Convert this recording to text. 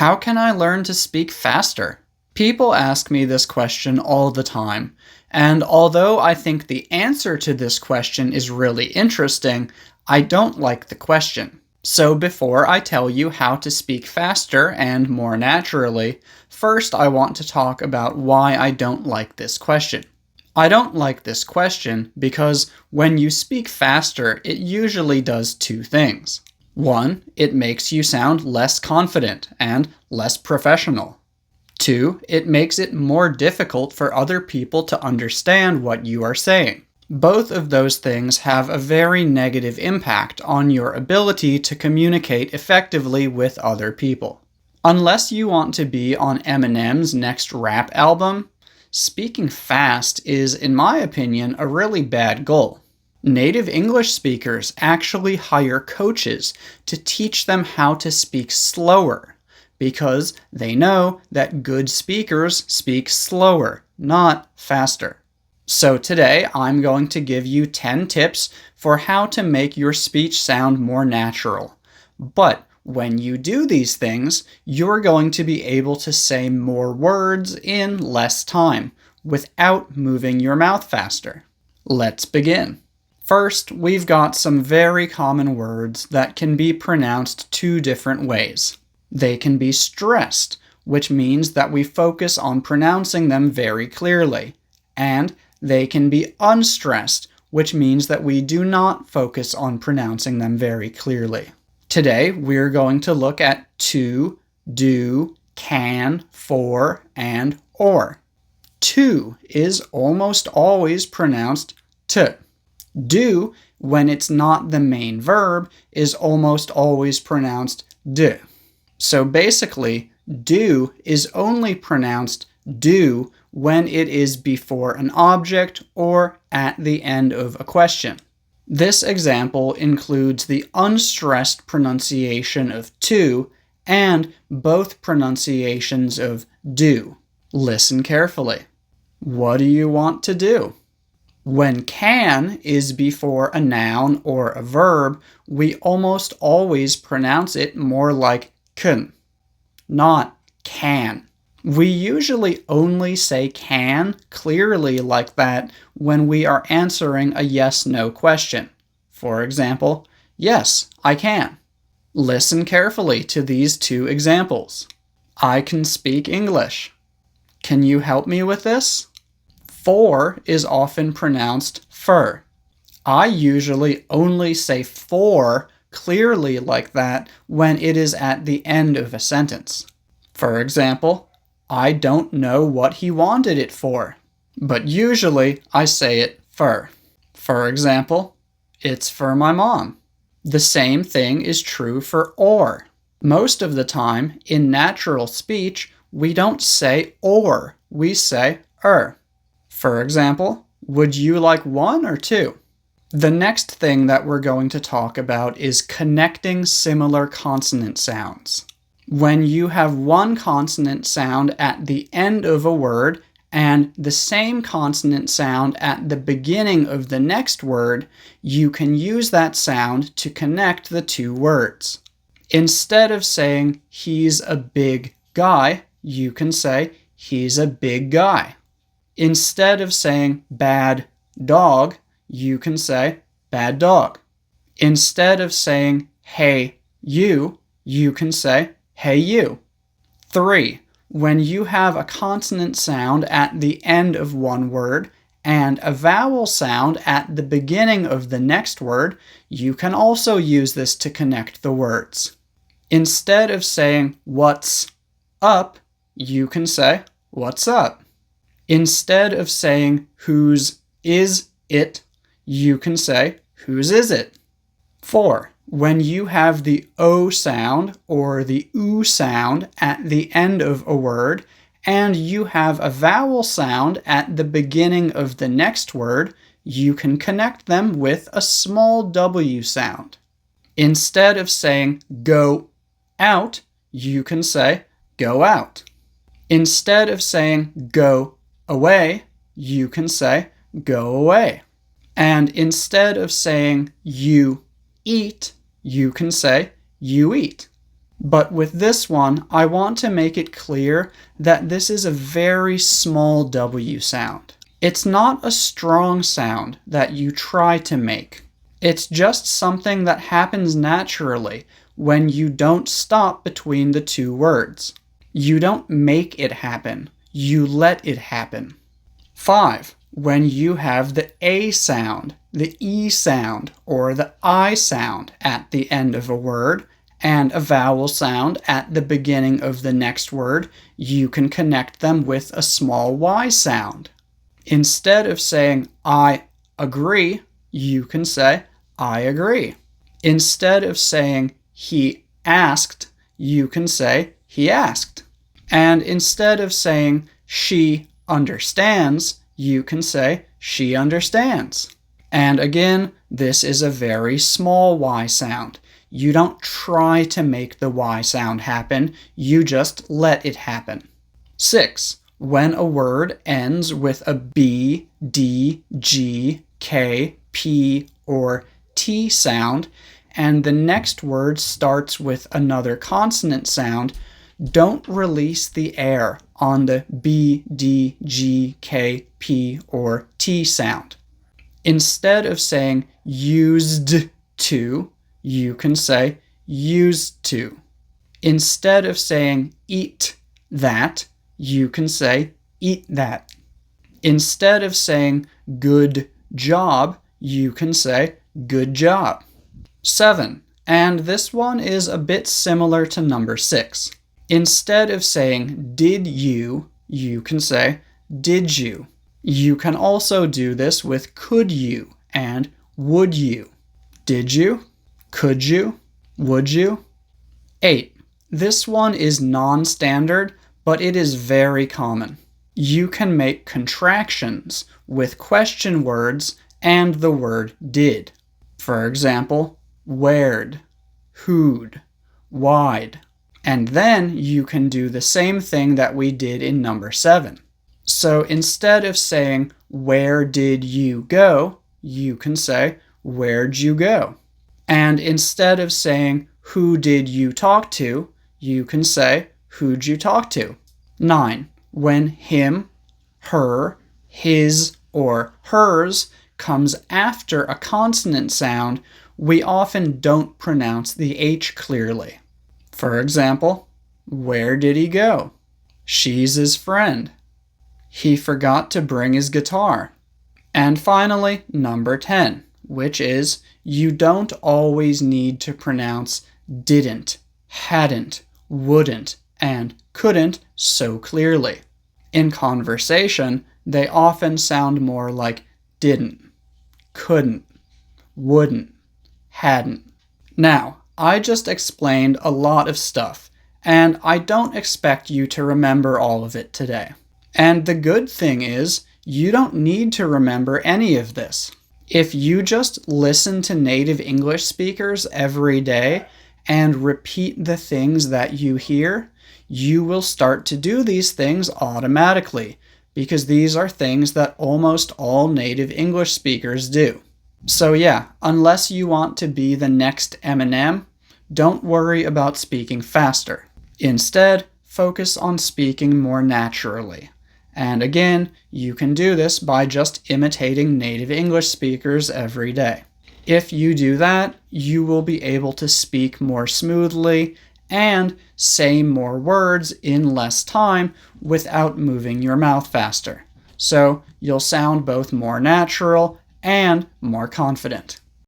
How can I learn to speak faster? People ask me this question all the time, and although I think the answer to this question is really interesting, I don't like the question. So before I tell you how to speak faster and more naturally, first I want to talk about why I don't like this question. I don't like this question because when you speak faster, it usually does two things. One, it makes you sound less confident and less professional. Two, it makes it more difficult for other people to understand what you are saying. Both of those things have a very negative impact on your ability to communicate effectively with other people. Unless you want to be on Eminem's next rap album, speaking fast is, in my opinion, a really bad goal. Native English speakers actually hire coaches to teach them how to speak slower, because they know that good speakers speak slower, not faster. So today I'm going to give you 10 tips for how to make your speech sound more natural. But when you do these things, you're going to be able to say more words in less time, without moving your mouth faster. Let's begin. First, we've got some very common words that can be pronounced two different ways. They can be stressed, which means that we focus on pronouncing them very clearly, and they can be unstressed, which means that we do not focus on pronouncing them very clearly. Today, we're going to look at to, do, can, for, and or. To is almost always pronounced t. Do, when it's not the main verb, is almost always pronounced d. So basically, do is only pronounced do when it is before an object or at the end of a question. This example includes the unstressed pronunciation of to and both pronunciations of do. Listen carefully. What do you want to do? When can is before a noun or a verb, we almost always pronounce it more like can, not can. We usually only say can clearly like that when we are answering a yes-no question. For example, yes, I can. Listen carefully to these two examples. I can speak English. Can you help me with this? For is often pronounced fur. I usually only say for clearly like that when it is at the end of a sentence. For example, I don't know what he wanted it for, but usually I say it for. For example, it's for my mom. The same thing is true for or. Most of the time, in natural speech, we don't say or, we say er. For example, would you like one or two? The next thing that we're going to talk about is connecting similar consonant sounds. When you have one consonant sound at the end of a word and the same consonant sound at the beginning of the next word, you can use that sound to connect the two words. Instead of saying, he's a big guy, you can say, he's a big guy. Instead of saying bad dog, you can say bad dog. Instead of saying hey you can say hey you. 3. When you have a consonant sound at the end of one word and a vowel sound at the beginning of the next word, you can also use this to connect the words. Instead of saying what's up, you can say what's up. Instead of saying whose is it, you can say whose is it. 4. When you have the O sound or the oo sound at the end of a word and you have a vowel sound at the beginning of the next word, you can connect them with a small W sound. Instead of saying go out, you can say go out. Instead of saying go away, you can say go away. And instead of saying you eat, you can say you eat. But with this one, I want to make it clear that this is a very small W sound. It's not a strong sound that you try to make. It's just something that happens naturally when you don't stop between the two words. You don't make it happen, you let it happen. 5. When you have the A sound, the E sound, or the I sound at the end of a word, and a vowel sound at the beginning of the next word, you can connect them with a small Y sound. Instead of saying, I agree, you can say, I agree. Instead of saying, he asked, you can say, he asked. And instead of saying, she understands, you can say, she understands. And again, this is a very small Y sound. You don't try to make the Y sound happen, you just let it happen. 6. When a word ends with a B, D, G, K, P, or T sound, and the next word starts with another consonant sound, don't release the air on the B, D, G, K, P, or T sound. Instead of saying used to, you can say used to. Instead of saying eat that, you can say eat that. Instead of saying good job, you can say good job. 7. And this one is a bit similar to number 6. Instead of saying did you can say did you. You can also do this with could you and would you. Did you? Could you? Would you? 8. This one is non-standard, but it is very common. You can make contractions with question words and the word did. For example, where'd, who'd, why'd. And then you can do the same thing that we did in number 7. So instead of saying, where did you go, you can say, where'd you go? And instead of saying, who did you talk to, you can say, who'd you talk to? 9. When him, her, his, or hers comes after a consonant sound, we often don't pronounce the H clearly. For example, where did he go? She's his friend. He forgot to bring his guitar. And finally, number 10, which is you don't always need to pronounce didn't, hadn't, wouldn't, and couldn't so clearly. In conversation, they often sound more like didn't, couldn't, wouldn't, hadn't. Now, I just explained a lot of stuff, and I don't expect you to remember all of it today. And the good thing is, you don't need to remember any of this. If you just listen to native English speakers every day and repeat the things that you hear, you will start to do these things automatically, because these are things that almost all native English speakers do. So yeah, unless you want to be the next Eminem, don't worry about speaking faster. Instead, focus on speaking more naturally. And again, you can do this by just imitating native English speakers every day. If you do that, you will be able to speak more smoothly and say more words in less time without moving your mouth faster. So you'll sound both more natural and more confident.